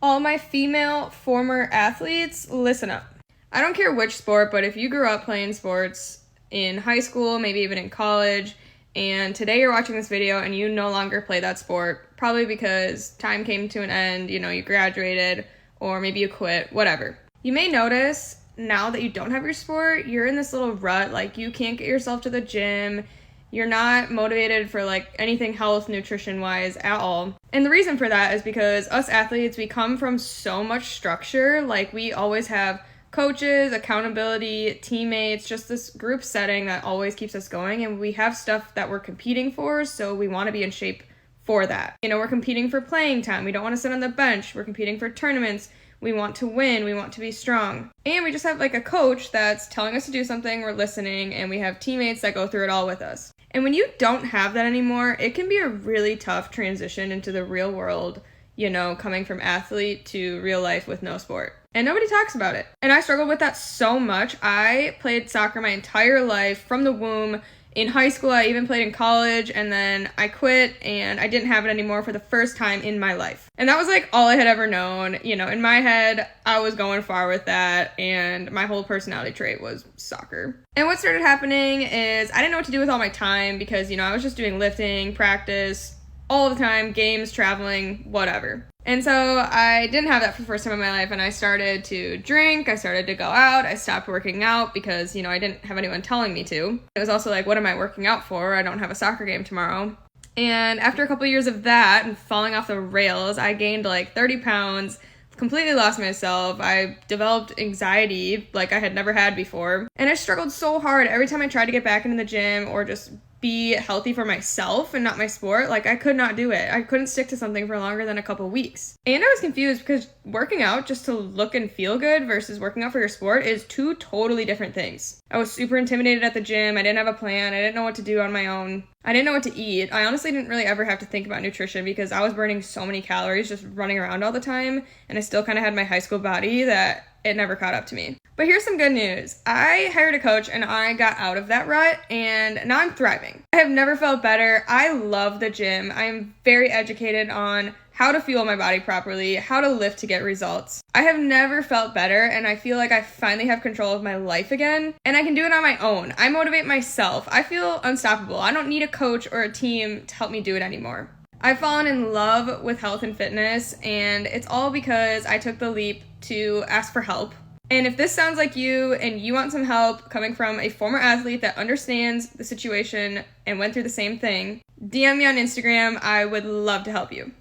All my female former athletes, listen up. I don't care which sport, but if you grew up playing sports in high school, maybe even in college, and today you're watching this video and you no longer play that sport, probably because time came to an end, you graduated, or maybe you quit, whatever. You may notice now that you don't have your sport, you're in this little rut, like you can't get yourself to the gym, you're not motivated for anything health, nutrition wise at all. And the reason for that is because us athletes, we come from so much structure. We always have coaches, accountability, teammates, just this group setting that always keeps us going. And we have stuff that we're competing for, so we want to be in shape for that. We're competing for playing time. We don't want to sit on the bench. We're competing for tournaments. We want to win. We want to be strong. And we just have a coach that's telling us to do something, we're listening, and we have teammates that go through it all with us. And when you don't have that anymore, it can be a really tough transition into the real world, coming from athlete to real life with no sport. And nobody talks about it. And I struggled with that so much. I played soccer my entire life from the womb. In high school, I even played in college, and then I quit, and I didn't have it anymore for the first time in my life. And that was all I had ever known. In my head, I was going far with that, and my whole personality trait was soccer. And what started happening is I didn't know what to do with all my time because, I was just doing lifting, practice, all the time, games, traveling, whatever. And so I didn't have that for the first time in my life, and I started to drink, I started to go out, I stopped working out because, I didn't have anyone telling me to. It was also what am I working out for? I don't have a soccer game tomorrow. And after a couple of years of that and falling off the rails, I gained 30 pounds, completely lost myself. I developed anxiety like I had never had before. And I struggled so hard every time I tried to get back into the gym or just be healthy for myself and not my sport. I could not do it. I couldn't stick to something for longer than a couple weeks. And I was confused because working out just to look and feel good versus working out for your sport is two totally different things. I was super intimidated at the gym. I didn't have a plan. I didn't know what to do on my own. I didn't know what to eat. I honestly didn't really ever have to think about nutrition because I was burning so many calories just running around all the time, and I still kind of had my high school body that it never caught up to me. But here's some good news. I hired a coach and I got out of that rut, and now I'm thriving. I have never felt better. I love the gym. I'm very educated on how to fuel my body properly, how to lift to get results. I have never felt better, and I feel like I finally have control of my life again, and I can do it on my own. I motivate myself. I feel unstoppable. I don't need a coach or a team to help me do it anymore. I've fallen in love with health and fitness, and it's all because I took the leap to ask for help. And if this sounds like you and you want some help coming from a former athlete that understands the situation and went through the same thing, DM me on Instagram. I would love to help you.